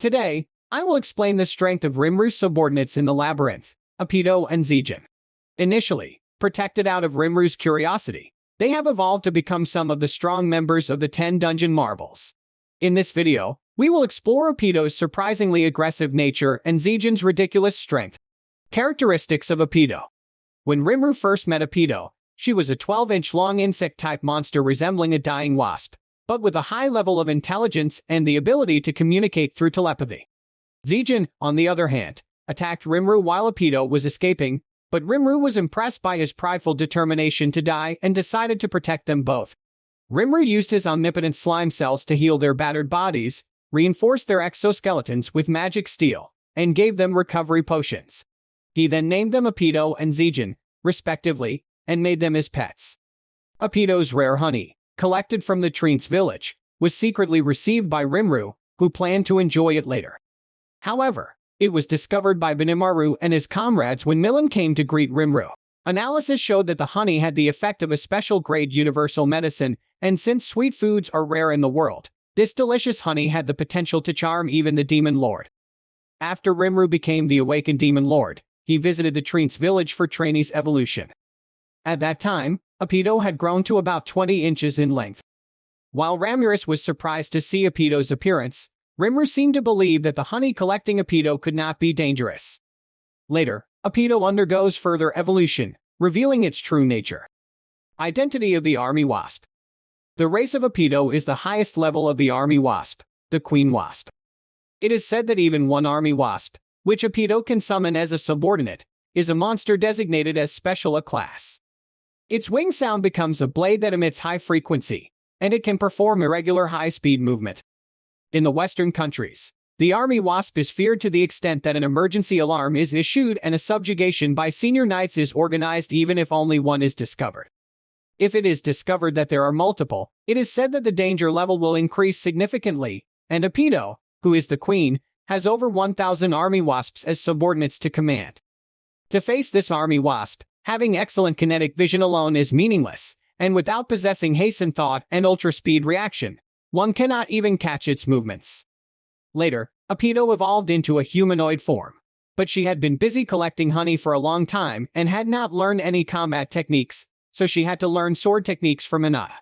Today, I will explain the strength of Rimru's subordinates in the labyrinth, Apito and Zegion. Initially, protected out of Rimru's curiosity, they have evolved to become some of the strong members of the 10 dungeon marvels. In this video, we will explore Apito's surprisingly aggressive nature and Zegion's ridiculous strength. Characteristics of Apito. When Rimru first met Apito, she was a 12-inch long insect-type monster resembling a dying wasp, but with a high level of intelligence and the ability to communicate through telepathy. Zegion, on the other hand, attacked Rimru while Apito was escaping, but Rimru was impressed by his prideful determination to die and decided to protect them both. Rimru used his omnipotent slime cells to heal their battered bodies, reinforced their exoskeletons with magic steel, and gave them recovery potions. He then named them Apito and Zegion, respectively, and made them his pets. Apito's rare honey, collected from the Treant's village, was secretly received by Rimru, who planned to enjoy it later. However, it was discovered by Benimaru and his comrades when Milim came to greet Rimru. Analysis showed that the honey had the effect of a special-grade universal medicine, and since sweet foods are rare in the world, this delicious honey had the potential to charm even the Demon Lord. After Rimru became the awakened Demon Lord, he visited the Treant's village for trainees' evolution. At that time, Apito had grown to about 20 inches in length. While Ramirez was surprised to see Apito's appearance, Rimru seemed to believe that the honey-collecting Apito could not be dangerous. Later, Apito undergoes further evolution, revealing its true nature. Identity of the Army Wasp. The race of Apito is the highest level of the Army Wasp, the Queen Wasp. It is said that even one Army Wasp, which Apito can summon as a subordinate, is a monster designated as Special A class. Its wing sound becomes a blade that emits high frequency, and it can perform irregular high-speed movement. In the Western countries, the Army Wasp is feared to the extent that an emergency alarm is issued and a subjugation by senior knights is organized even if only one is discovered. If it is discovered that there are multiple, it is said that the danger level will increase significantly, and Apito, who is the queen, has over 1,000 Army Wasps as subordinates to command. To face this Army Wasp, having excellent kinetic vision alone is meaningless, and without possessing hastened thought and ultra-speed reaction, one cannot even catch its movements. Later, Apito evolved into a humanoid form, but she had been busy collecting honey for a long time and had not learned any combat techniques, so she had to learn sword techniques from Hinata.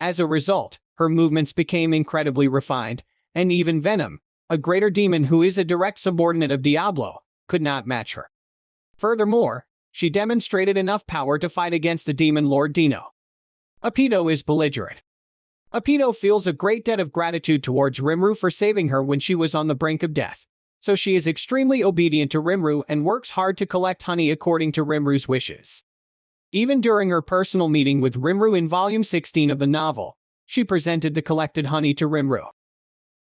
As a result, her movements became incredibly refined, and even Venom, a greater demon who is a direct subordinate of Diablo, could not match her. Furthermore, she demonstrated enough power to fight against the Demon Lord Dino. Apito is belligerent. Apito feels a great debt of gratitude towards Rimru for saving her when she was on the brink of death, so she is extremely obedient to Rimru and works hard to collect honey according to Rimru's wishes. Even during her personal meeting with Rimru in Volume 16 of the novel, she presented the collected honey to Rimru.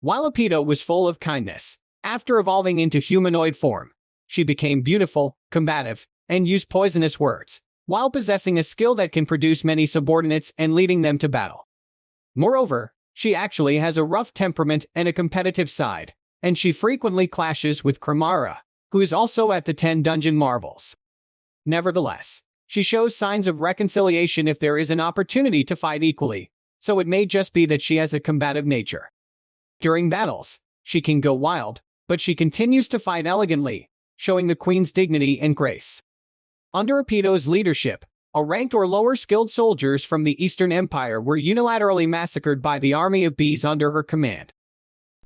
While Apito was full of kindness, after evolving into humanoid form, she became beautiful, combative, and used poisonous words, while possessing a skill that can produce many subordinates and leading them to battle. Moreover, she actually has a rough temperament and a competitive side, and she frequently clashes with Kramara, who is also at the 10 dungeon marvels. Nevertheless, she shows signs of reconciliation if there is an opportunity to fight equally, so it may just be that she has a combative nature. During battles, she can go wild, but she continues to fight elegantly, showing the queen's dignity and grace. Under Apito's leadership, a ranked or lower skilled soldiers from the Eastern Empire were unilaterally massacred by the army of bees under her command.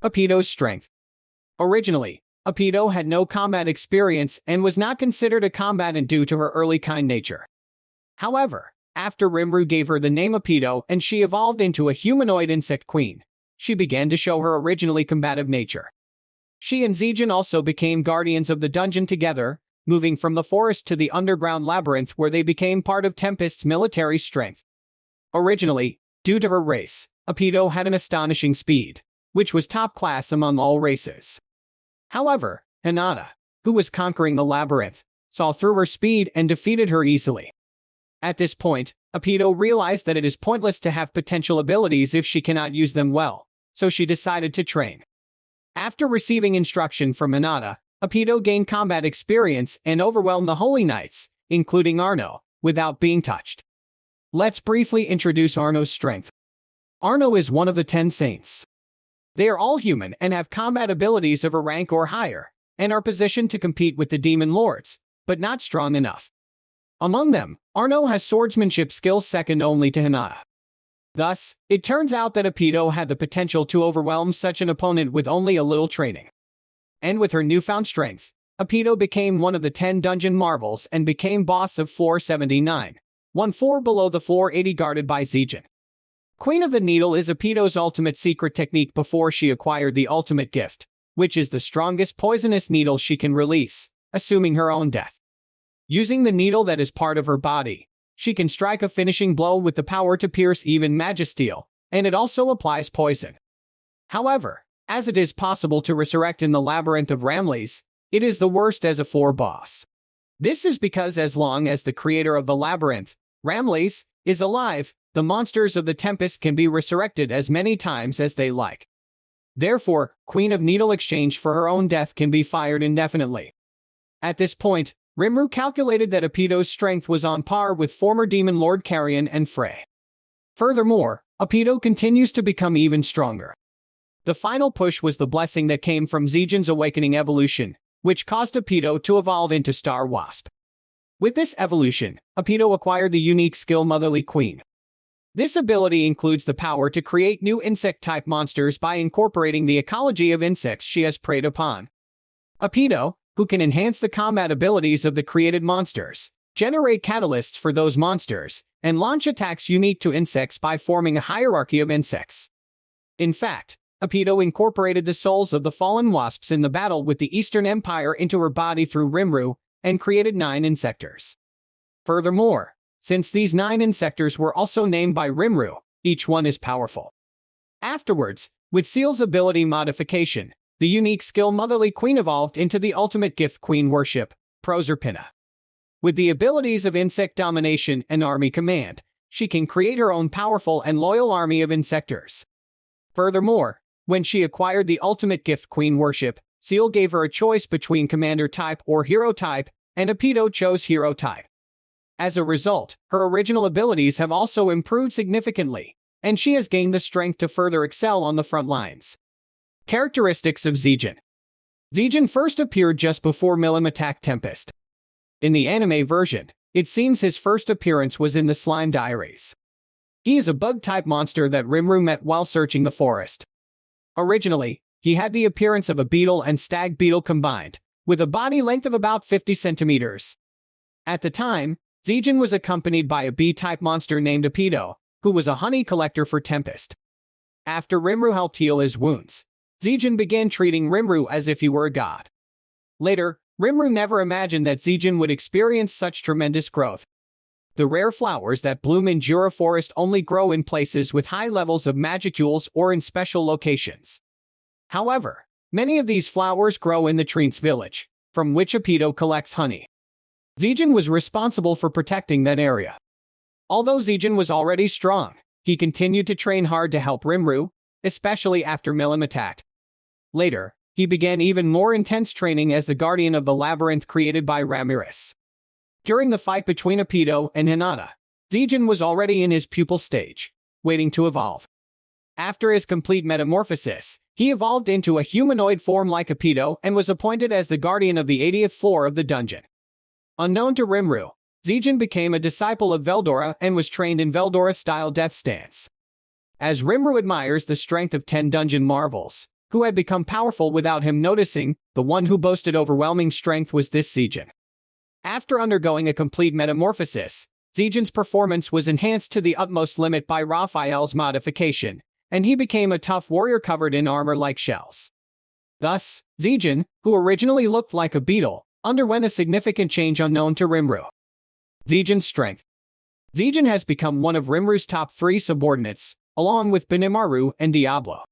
Apito's strength. Originally, Apito had no combat experience and was not considered a combatant due to her early kind nature. However, after Rimru gave her the name Apito and she evolved into a humanoid insect queen, she began to show her originally combative nature. She and Zegion also became guardians of the dungeon together, moving from the forest to the underground labyrinth where they became part of Tempest's military strength. Originally, due to her race, Apito had an astonishing speed, which was top class among all races. However, Hinata, who was conquering the labyrinth, saw through her speed and defeated her easily. At this point, Apito realized that it is pointless to have potential abilities if she cannot use them well, so she decided to train. After receiving instruction from Hinata, Apito gained combat experience and overwhelmed the Holy Knights, including Arno, without being touched. Let's briefly introduce Arno's strength. Arno is one of the 10 saints. They are all human and have combat abilities of a rank or higher, and are positioned to compete with the demon lords, but not strong enough. Among them, Arno has swordsmanship skills second only to Hinata. Thus, it turns out that Apito had the potential to overwhelm such an opponent with only a little training. And with her newfound strength, Apito became one of the 10 dungeon marvels and became boss of floor 79, one floor below the floor 80 guarded by Zegion. Queen of the Needle is Apito's ultimate secret technique before she acquired the ultimate gift, which is the strongest poisonous needle she can release, assuming her own death. Using the needle that is part of her body, she can strike a finishing blow with the power to pierce even magisteel, and it also applies poison. However, as it is possible to resurrect in the labyrinth of Ramles, it is the worst as a floor boss. This is because as long as the creator of the labyrinth, Ramles, is alive, the monsters of the Tempest can be resurrected as many times as they like. Therefore, Queen of Needle exchange for her own death can be fired indefinitely. At this point, Rimuru calculated that Apito's strength was on par with former Demon Lord Carrion and Frey. Furthermore, Apito continues to become even stronger. The final push was the blessing that came from Zegion's awakening evolution, which caused Apito to evolve into Star Wasp. With this evolution, Apito acquired the unique skill Motherly Queen. This ability includes the power to create new insect-type monsters by incorporating the ecology of insects she has preyed upon. Apito, who can enhance the combat abilities of the created monsters, generate catalysts for those monsters, and launch attacks unique to insects by forming a hierarchy of insects. In fact, Apito incorporated the souls of the fallen wasps in the battle with the Eastern Empire into her body through Rimuru, and created 9 insectors. Furthermore, since these 9 insectors were also named by Rimuru, each one is powerful. Afterwards, with Seal's ability modification, the unique skill Motherly Queen evolved into the ultimate gift Queen Worship, Proserpina. With the abilities of insect domination and army command, she can create her own powerful and loyal army of insectors. Furthermore, when she acquired the ultimate gift Queen Worship, Seal gave her a choice between commander type or hero type, and Apito chose hero type. As a result, her original abilities have also improved significantly, and she has gained the strength to further excel on the front lines. Characteristics of Zegion. Zegion first appeared just before Milim attacked Tempest. In the anime version, it seems his first appearance was in the Slime Diaries. He is a bug-type monster that Rimuru met while searching the forest. Originally, he had the appearance of a beetle and stag beetle combined, with a body length of about 50 centimeters. At the time, Zegion was accompanied by a bee-type monster named Apito, who was a honey collector for Tempest. After Rimuru helped heal his wounds, Zegion began treating Rimuru as if he were a god. Later, Rimuru never imagined that Zegion would experience such tremendous growth. The rare flowers that bloom in Jura Forest only grow in places with high levels of magicules or in special locations. However, many of these flowers grow in the Treants village, from which Apito collects honey. Zegion was responsible for protecting that area. Although Zegion was already strong, he continued to train hard to help Rimuru, especially after Milim attacked. Later, he began even more intense training as the guardian of the labyrinth created by Ramirez. During the fight between Apito and Hinata, Zegion was already in his pupil stage, waiting to evolve. After his complete metamorphosis, he evolved into a humanoid form like Apito and was appointed as the guardian of the 80th floor of the dungeon. Unknown to Rimuru, Zegion became a disciple of Veldora and was trained in Veldora-style death stance. As Rimuru admires the strength of 10 dungeon marvels, who had become powerful without him noticing, the one who boasted overwhelming strength was this Zegion. After undergoing a complete metamorphosis, Zegion's performance was enhanced to the utmost limit by Raphael's modification, and he became a tough warrior covered in armor like shells. Thus, Zegion, who originally looked like a beetle, underwent a significant change unknown to Rimuru. Zegion's strength. Zegion has become one of Rimuru's top 3 subordinates, along with Benimaru and Diablo.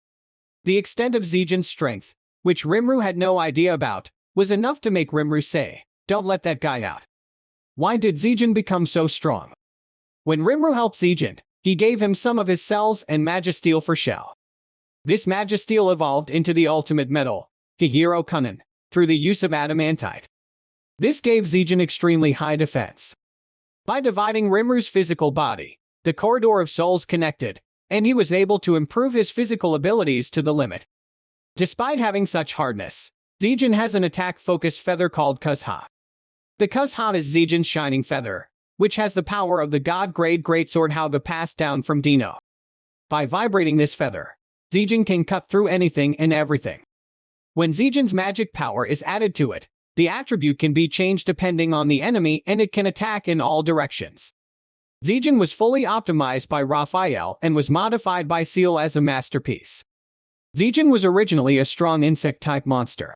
The extent of Zegion's strength, which Rimuru had no idea about, was enough to make Rimuru say, "Don't let that guy out." Why did Zegion become so strong? When Rimuru helped Zegion, he gave him some of his cells and magisteel for shell. This magisteel evolved into the ultimate metal, Hihiro Kunin, through the use of adamantite. This gave Zegion extremely high defense. By dividing Rimuru's physical body, the corridor of souls connected, and he was able to improve his physical abilities to the limit. Despite having such hardness, Zegion has an attack-focused feather called Kuzha. The Kuzha is Zegion's shining feather, which has the power of the god-grade greatsword Hauga passed down from Dino. By vibrating this feather, Zegion can cut through anything and everything. When Zegion's magic power is added to it, the attribute can be changed depending on the enemy and it can attack in all directions. Zegion was fully optimized by Raphael and was modified by Seal as a masterpiece. Zegion was originally a strong insect-type monster.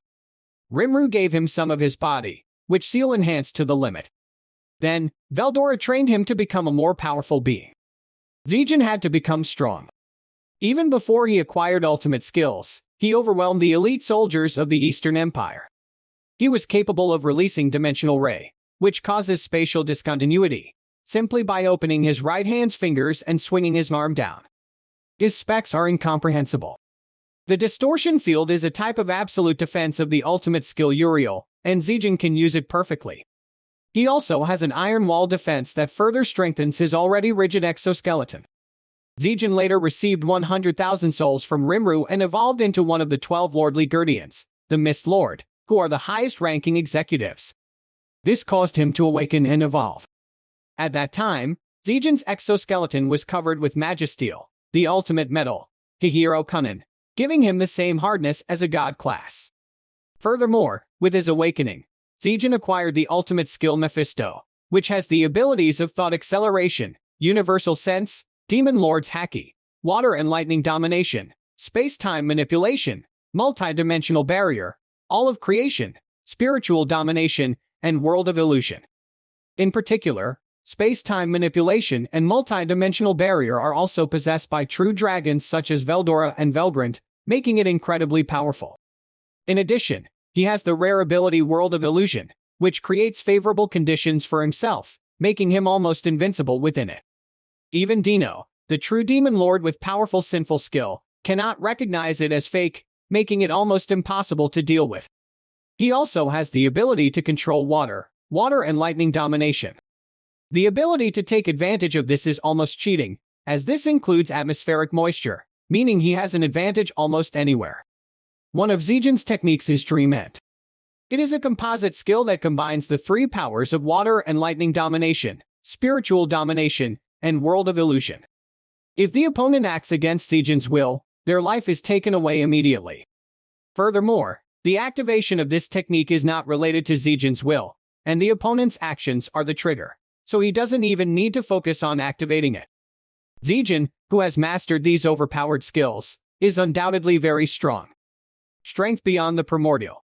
Rimuru gave him some of his body, which Seal enhanced to the limit. Then, Veldora trained him to become a more powerful being. Zegion had to become strong. Even before he acquired ultimate skills, he overwhelmed the elite soldiers of the Eastern Empire. He was capable of releasing Dimensional Ray, which causes spatial discontinuity, simply by opening his right hand's fingers and swinging his arm down. His specs are incomprehensible. The distortion field is a type of absolute defense of the ultimate skill Uriel, and Zegion can use it perfectly. He also has an iron wall defense that further strengthens his already rigid exoskeleton. Zegion later received 100,000 souls from Rimuru and evolved into one of the 12 Lordly Guardians, the Mist Lord, who are the highest-ranking executives. This caused him to awaken and evolve. At that time, Zegion's exoskeleton was covered with Magisteel, the ultimate metal, Hihiro Kunin, giving him the same hardness as a god class. Furthermore, with his awakening, Zegion acquired the ultimate skill Mephisto, which has the abilities of thought acceleration, universal sense, Demon Lord's Haki, water and lightning domination, space-time manipulation, multi-dimensional barrier, all of creation, spiritual domination, and world of illusion. In particular, space-time manipulation and multi-dimensional barrier are also possessed by true dragons such as Veldora and Belligerent, making it incredibly powerful. In addition, he has the rare ability World of Illusion, which creates favorable conditions for himself, making him almost invincible within it. Even Dino, the true demon lord with powerful sinful skill, cannot recognize it as fake, making it almost impossible to deal with. He also has the ability to control water and lightning domination. The ability to take advantage of this is almost cheating, as this includes atmospheric moisture, meaning he has an advantage almost anywhere. One of Zegion's techniques is Dream Ent. It is a composite skill that combines the three powers of water and lightning domination, spiritual domination, and world of illusion. If the opponent acts against Zegion's will, their life is taken away immediately. Furthermore, the activation of this technique is not related to Zegion's will, and the opponent's actions are the trigger, so he doesn't even need to focus on activating it. Zegion, who has mastered these overpowered skills, is undoubtedly very strong. Strength beyond the Primordial.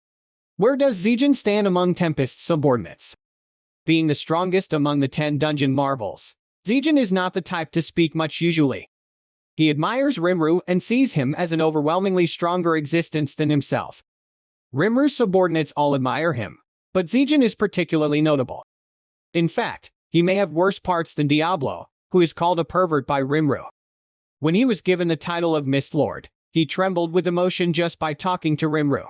Where does Zegion stand among Tempest's subordinates? Being the strongest among the 10 dungeon marvels, Zegion is not the type to speak much usually. He admires Rimuru and sees him as an overwhelmingly stronger existence than himself. Rimuru's subordinates all admire him, but Zegion is particularly notable. In fact, he may have worse parts than Diablo, who is called a pervert by Rimuru. When he was given the title of Mist Lord, he trembled with emotion just by talking to Rimuru.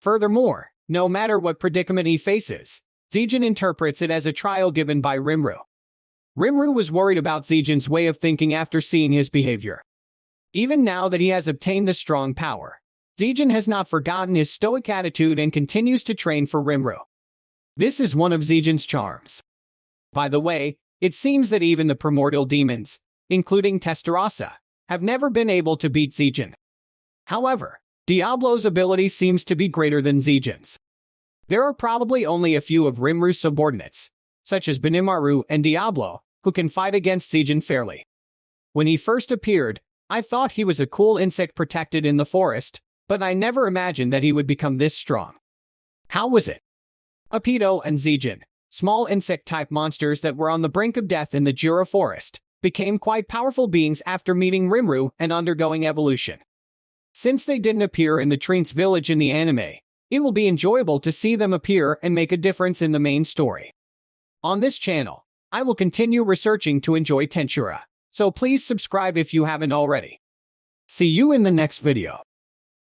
Furthermore, no matter what predicament he faces, Zegion interprets it as a trial given by Rimuru. Rimuru was worried about Zegion's way of thinking after seeing his behavior. Even now that he has obtained the strong power, Zegion has not forgotten his stoic attitude and continues to train for Rimuru. This is one of Zegion's charms. By the way, it seems that even the primordial demons, including Tensura, have never been able to beat Zegion. However, Diablo's ability seems to be greater than Zegion's. There are probably only a few of Rimuru's subordinates, such as Benimaru and Diablo, who can fight against Zegion fairly. When he first appeared, I thought he was a cool insect protected in the forest, but I never imagined that he would become this strong. How was it? Apito and Zegion, small insect-type monsters that were on the brink of death in the Jura forest, became quite powerful beings after meeting Rimuru and undergoing evolution. Since they didn't appear in the Trince village in the anime, it will be enjoyable to see them appear and make a difference in the main story. On this channel, I will continue researching to enjoy Tensura, so please subscribe if you haven't already. See you in the next video.